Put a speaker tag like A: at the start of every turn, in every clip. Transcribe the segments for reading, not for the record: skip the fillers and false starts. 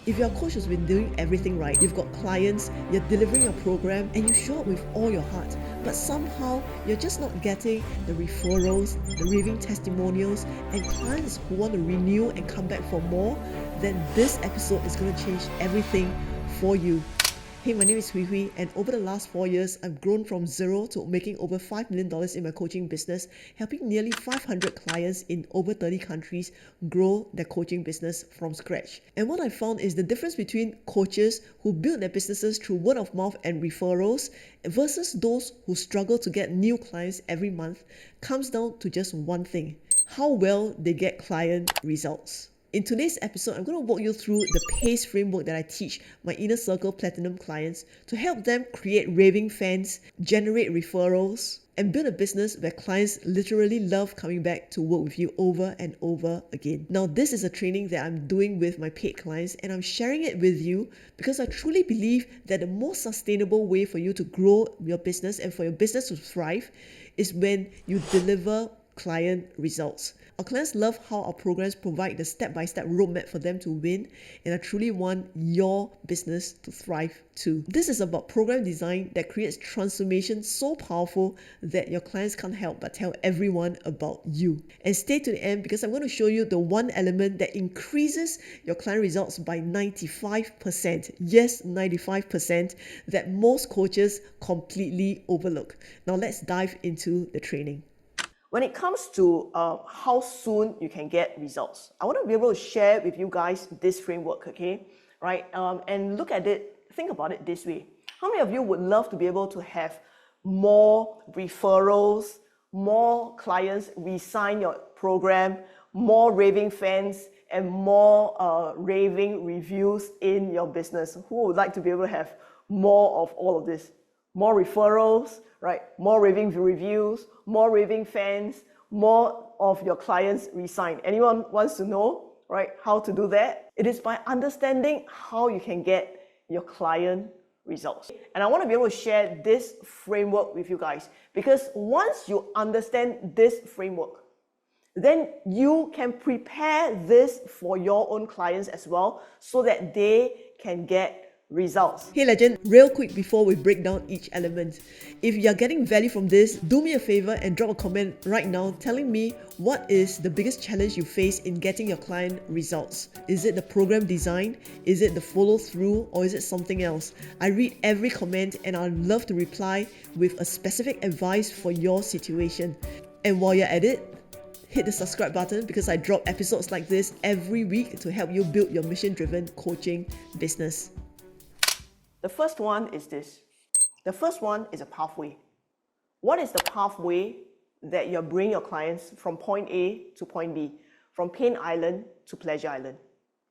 A: If you're a coach who's been doing everything right, you've got clients, you're delivering your program, and you show up with all your heart, but somehow you're just not getting the referrals, the raving testimonials, and clients who want to renew and come back for more, then this episode is going to change everything for you. Hey, my name is Hui Hui, and over the last 4 years, I've grown from zero to making over $5 million in my coaching business, helping nearly 500 clients in over 30 countries grow their coaching business from scratch. And what I found is the difference between coaches who build their businesses through word of mouth and referrals versus those who struggle to get new clients every month comes down to just one thing: how well they get client results. In today's episode, I'm going to walk you through the PACE framework that I teach my Inner Circle Platinum clients to help them create raving fans, generate referrals, and build a business where clients literally love coming back to work with you over and over again. Now, this is a training that I'm doing with my paid clients, and I'm sharing it with you because I truly believe that the most sustainable way for you to grow your business and for your business to thrive is when you deliver client results. Our clients love how our programs provide the step-by-step roadmap for them to win, and I truly want your business to thrive too. This is about program design that creates transformation so powerful that your clients can't help but tell everyone about you. And stay to the end because I'm going to show you the one element that increases your client results by 95%. Yes, 95%, that most coaches completely overlook. Now let's dive into the training. When it comes to how soon you can get results, I want to be able to share with you guys this framework, okay? Right? And look at it, think about it this way. How many of you would love to be able to have more referrals, more clients re-sign your program, more raving fans, and more raving reviews in your business? Who would like to be able to have more of all of this? More referrals, right? More raving reviews, more raving fans, more of your clients resign. Anyone wants to know, right, how to do that? It is by understanding how you can get your client results. And I want to be able to share this framework with you guys because once you understand this framework, then you can prepare this for your own clients as well so that they can get results. Hey legend, real quick before we break down each element, if you're getting value from this, do me a favor and drop a comment right now telling me what is the biggest challenge you face in getting your client results. Is it the program design? Is it the follow through? Or is it something else? I read every comment and I'd love to reply with a specific advice for your situation. And while you're at it, hit the subscribe button because I drop episodes like this every week to help you build your mission-driven coaching business. The first one is this. The first one is a pathway. What is the pathway that you're bringing your clients from point A to point B, from Pain Island to Pleasure Island?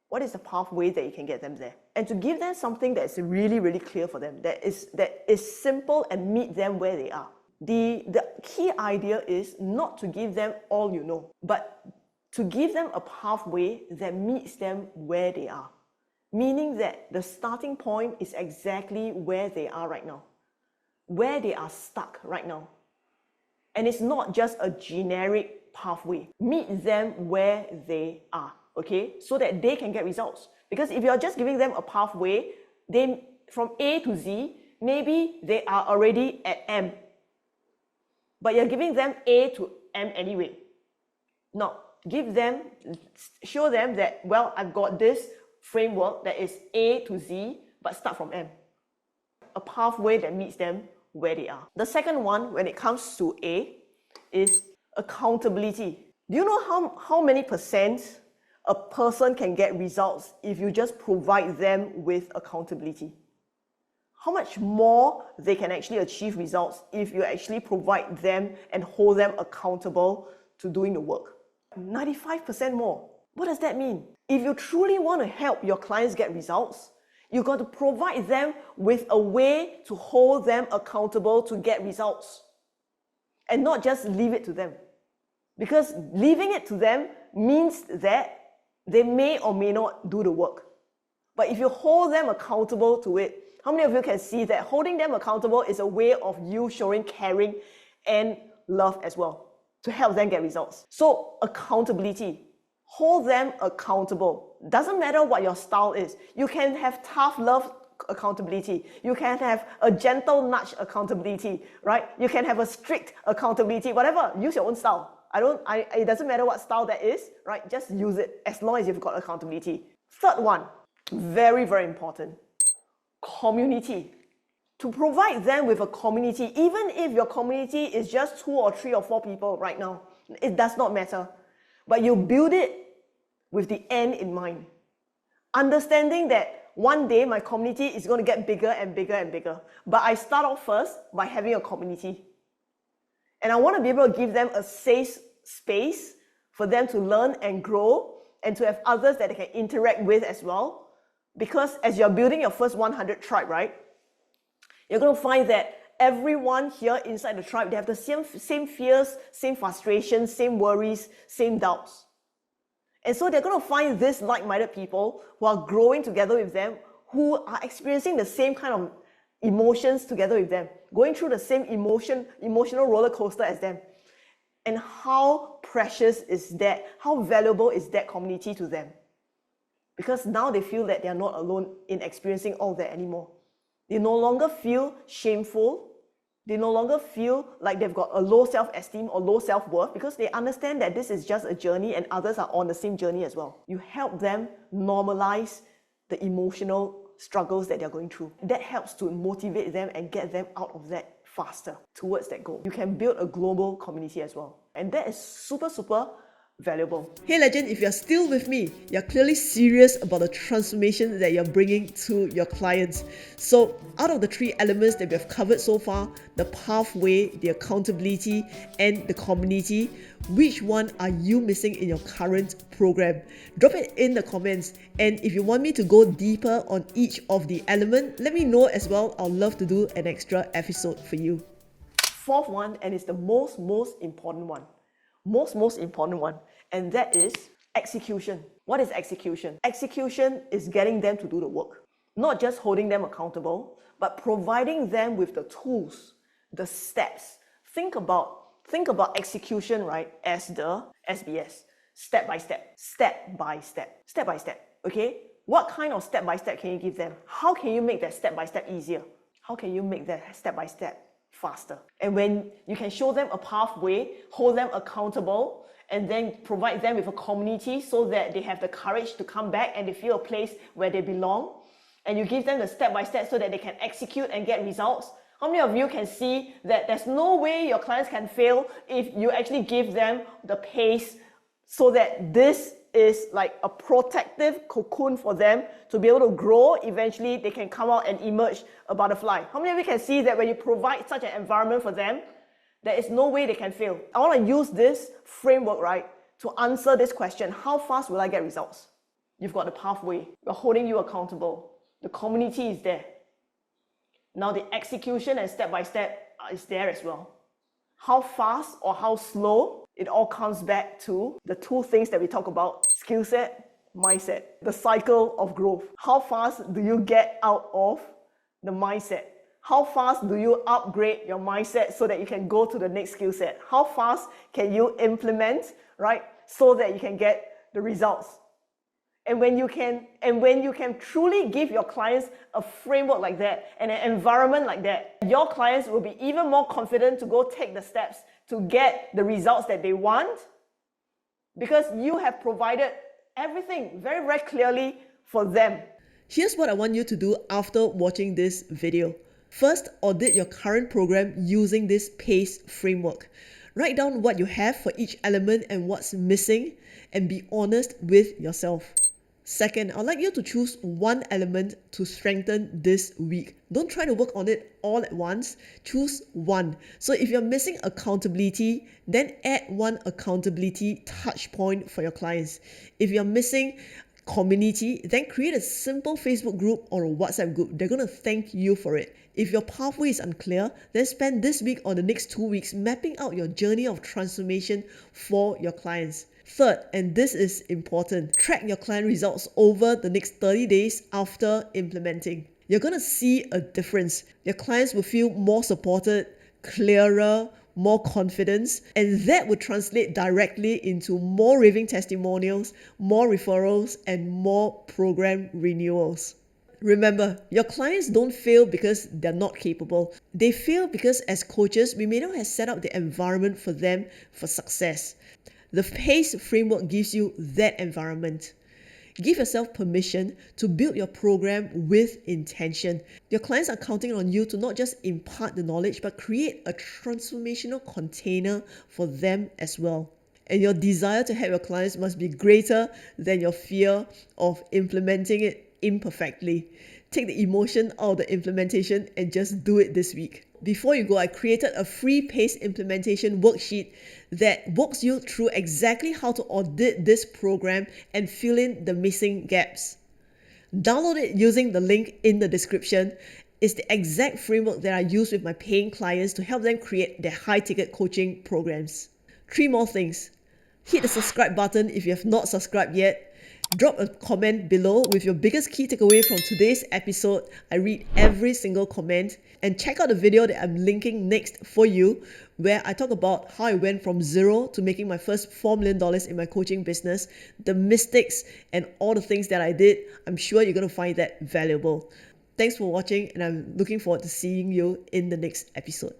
A: What is the pathway that you can get them there? And to give them something that's really, really clear for them, that is simple and meet them where they are. The key idea is not to give them all you know, but to give them a pathway that meets them where they are. Meaning that the starting point is exactly where they are right now, where they are stuck right now. And it's not just a generic pathway. Meet them where they are, okay? So that they can get results. Because if you're just giving them a pathway, then from A to Z, maybe they are already at M. But you're giving them A to M anyway. No, show them that, well, I've got this framework that is A to Z, but start from M. A pathway that meets them where they are. The second one, when it comes to A, is accountability. Do you know how many percent a person can get results if you just provide them with accountability? How much more they can actually achieve results if you actually provide them and hold them accountable to doing the work? 95% more. What does that mean? If you truly want to help your clients get results, you've got to provide them with a way to hold them accountable to get results. And not just leave it to them. Because leaving it to them means that they may or may not do the work. But if you hold them accountable to it, how many of you can see that holding them accountable is a way of you showing caring and love as well to help them get results? So accountability. Hold them accountable. Doesn't matter what your style is. You can have tough love accountability. You can have a gentle nudge accountability, right? You can have a strict accountability, whatever. Use your own style. It doesn't matter what style that is, right? Just use it as long as you've got accountability. Third one, very, very important. Community. To provide them with a community, even if your community is just 2 or 3 or 4 people right now, it does not matter. But you build it with the end in mind. Understanding that one day my community is going to get bigger and bigger and bigger. But I start off first by having a community. And I want to be able to give them a safe space for them to learn and grow and to have others that they can interact with as well. Because as you're building your first 100 tribe, right, you're going to find that everyone here inside the tribe, they have the same fears, same frustrations, same worries, same doubts. And so they're going to find these like-minded people who are growing together with them, who are experiencing the same kind of emotions together with them, going through the same emotional roller coaster as them. And how precious is that? How valuable is that community to them? Because now they feel that they are not alone in experiencing all that anymore. They no longer feel shameful. They no longer feel like they've got a low self-esteem or low self-worth, because they understand that this is just a journey and others are on the same journey as well. You help them normalize the emotional struggles that they're going through. That helps to motivate them and get them out of that faster towards that goal. You can build a global community as well. And that is super, super valuable. Hey legend, if you're still with me, you're clearly serious about the transformation that you're bringing to your clients. So out of the 3 elements that we have covered so far, the pathway, the accountability, and the community, which one are you missing in your current program? Drop it in the comments. And if you want me to go deeper on each of the elements, let me know as well. I'd love to do an extra episode for you. Fourth one, and it's the most important one. Most important one, and that is execution. What is execution? Execution is getting them to do the work, not just holding them accountable, but providing them with the tools, the steps. Think about execution, right, as the SBS, step by step. Okay, what kind of step by step can you give them? How can you make that step by step easier? How can you make that step by step faster? And when you can show them a pathway, hold them accountable, and then provide them with a community so that they have the courage to come back and they feel a place where they belong, and you give them the step-by-step so that they can execute and get results. How many of you can see that there's no way your clients can fail if you actually give them the pace so that this is like a protective cocoon for them to be able to grow? Eventually, they can come out and emerge a butterfly. How many of you can see that when you provide such an environment for them, there is no way they can fail? I want to use this framework, right, to answer this question. How fast will I get results? You've got the pathway. We're holding you accountable. The community is there. Now the execution and step-by-step is there as well. How fast or how slow, it all comes back to the 2 things that we talk about: skill set, mindset, the cycle of growth. How fast do you get out of the mindset? How fast do you upgrade your mindset so that you can go to the next skill set? How fast can you implement, right, so that you can get the results? And when you can truly give your clients a framework like that and an environment like that, your clients will be even more confident to go take the steps to get the results that they want, because you have provided everything very, very clearly for them. Here's what I want you to do after watching this video. First, audit your current program using this PACE framework. Write down what you have for each element and what's missing, and be honest with yourself. Second, I'd like you to choose one element to strengthen this week. Don't try to work on it all at once. Choose one. So if you're missing accountability, then add one accountability touch point for your clients. If you're missing community, then create a simple Facebook group or a WhatsApp group. They're going to thank you for it. If your pathway is unclear, then spend this week or the next 2 weeks mapping out your journey of transformation for your clients. Third, and this is important, track your client results over the next 30 days after implementing. You're going to see a difference. Your clients will feel more supported, clearer, more confidence, and that would translate directly into more raving testimonials, more referrals, and more program renewals. Remember, your clients don't fail because they're not capable. They fail because as coaches, we may not have set up the environment for them for success. The PACE framework gives you that environment. Give yourself permission to build your program with intention. Your clients are counting on you to not just impart the knowledge, but create a transformational container for them as well. And your desire to help your clients must be greater than your fear of implementing it imperfectly. Take the emotion out of the implementation and just do it this week. Before you go, I created a free PACE implementation worksheet that walks you through exactly how to audit this program and fill in the missing gaps. Download it using the link in the description. It's the exact framework that I use with my paying clients to help them create their high-ticket coaching programs. 3 more things. Hit the subscribe button if you have not subscribed yet. Drop a comment below with your biggest key takeaway from today's episode. I read every single comment. And check out the video that I'm linking next for you, where I talk about how I went from zero to making my first $4 million in my coaching business, the mistakes and all the things that I did. I'm sure you're going to find that valuable. Thanks for watching, and I'm looking forward to seeing you in the next episode.